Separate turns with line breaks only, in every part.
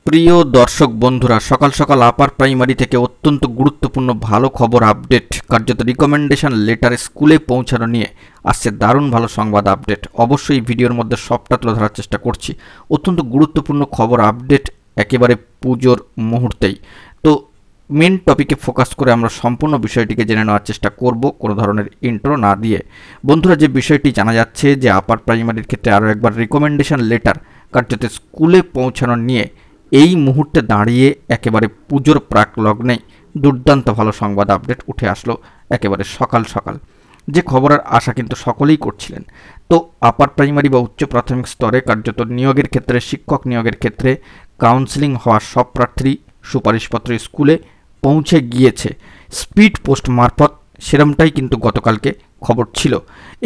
প্রিয় দর্শক বন্ধুরা, সকাল সকাল আপার প্রাইমারি থেকে অত্যন্ত গুরুত্বপূর্ণ ভালো খবর আপডেট, কার্যত রিকমেন্ডেশন লেটার স্কুলে পৌঁছানো নিয়ে আসছে দারুণ ভালো সংবাদ আপডেট। অবশ্যই ভিডিওর মধ্যে সবটা তুলে ধরার চেষ্টা করছি। অত্যন্ত গুরুত্বপূর্ণ খবর আপডেট একেবারে পুজোর মুহূর্তেই। তো মেন টপিকে ফোকাস করে আমরা সম্পূর্ণ বিষয়টিকে জেনে নেওয়ার চেষ্টা করব, কোনো ধরনের ইন্ট্রো না দিয়ে। বন্ধুরা, যে বিষয়টি জানা যাচ্ছে যে আপার প্রাইমারির ক্ষেত্রে আরও একবার রিকমেন্ডেশন লেটার কার্যত স্কুলে পৌঁছানো নিয়ে এই মুহূর্তে দাঁড়িয়ে একেবারে পুজোর প্রাক লগ্নেই দুর্দান্ত ভালো সংবাদ আপডেট উঠে আসলো একেবারে সকাল সকাল। যে খবরের আশা কিন্তু সকলেই করছিলেন। তো আপার প্রাইমারি বা উচ্চ প্রাথমিক স্তরে কার্যত নিয়োগের ক্ষেত্রে, শিক্ষক নিয়োগের ক্ষেত্রে কাউন্সেলিং হওয়া সব প্রার্থী সুপারিশপত্র স্কুলে পৌঁছে গিয়েছে স্পিড পোস্ট মারফত, সেরমটাই কিন্তু গতকালকে খবর ছিল।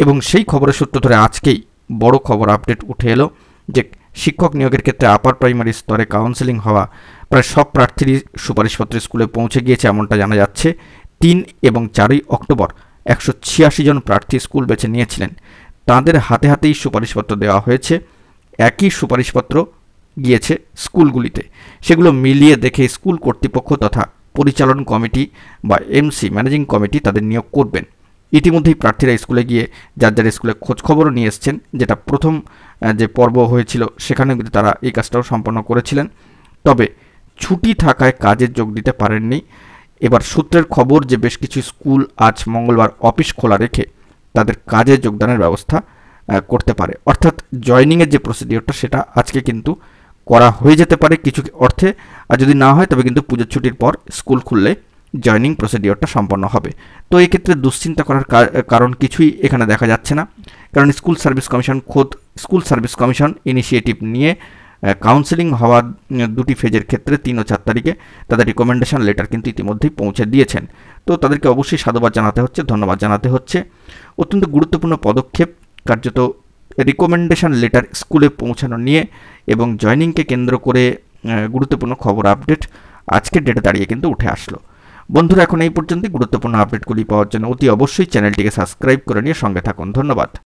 এবং সেই খবরের সূত্র ধরে আজকেই বড় খবর আপডেট উঠে এলো যে শিক্ষক নিয়োগের ক্ষেত্রে আপার প্রাইমারি স্তরে কাউন্সেলিং হওয়া প্রায় সব প্রার্থীরই সুপারিশপত্র স্কুলে পৌঁছে গিয়েছে, এমনটা জানা যাচ্ছে। 3 এবং 4 অক্টোবর 186 জন প্রার্থী স্কুল বেছে নিয়েছিলেন, তাদের হাতে হাতেই সুপারিশপত্র দেওয়া হয়েছে। একই সুপারিশপত্র গিয়েছে স্কুলগুলিতে, সেগুলো মিলিয়ে দেখে স্কুল কর্তৃপক্ষ তথা পরিচালন কমিটি বা এমসি ম্যানেজিং কমিটি তাদের নিয়োগ করবেন। ইতিমধ্যেই প্রার্থীরা স্কুলে গিয়ে যার যার স্কুলে খোঁজখবরও নিয়ে এসছেন, যেটা প্রথম যে পর্ব হয়েছিল সেখানে কিন্তু তারা এই কাজটাও সম্পন্ন করেছিলেন। তবে ছুটি থাকায় কাজে যোগ দিতে পারেননি। এবার সূত্রের খবর যে বেশ কিছু স্কুল আজ মঙ্গলবার অফিস খোলা রেখে তাদের কাজে যোগদানের ব্যবস্থা করতে পারে, অর্থাৎ জয়নিংয়ের যে প্রসিডিওরটা সেটা আজকে কিন্তু করা হয়ে যেতে পারে কিছু অর্থে। আর যদি না হয় তবে কিন্তু পুজোর ছুটির পর স্কুল খুললে জয়নিং প্রসিডিওরটা সম্পন্ন হবে। তো এক্ষেত্রে দুশ্চিন্তা করার কারণ কিছুই এখানে দেখা যাচ্ছে না, কারণ school service commission school service commission initiative নিয়ে কাউন্সেলিং হওয়া 2টি ফেজের ক্ষেত্রে 3 ও 4 তারিখে তাদের রিকমেন্ডেশন লেটার কিন্তু ইতিমধ্যেই পৌঁছে দিয়েছেন। তো তাদেরকে অবশ্যই সাধুবাদ জানাতে হচ্ছে, ধন্যবাদ জানাতে হচ্ছে। অত্যন্ত গুরুত্বপূর্ণ পদক্ষেপ কার্যত রিকমেন্ডেশন লেটার স্কুলে পৌঁছানো নিয়ে, এবং জয়নিংকে কেন্দ্র করে গুরুত্বপূর্ণ খবর আপডেট আজকের ডেটে দাঁড়িয়ে কিন্তু উঠে আসলো। বন্ধুরা, এখন এই পর্যন্তই। গুরুত্বপূর্ণ আপডেটগুলি পাওয়ার জন্য অতি অবশ্যই চ্যানেলটিকে সাবস্ক্রাইব করে নিয়ে সঙ্গে থাকুন। ধন্যবাদ।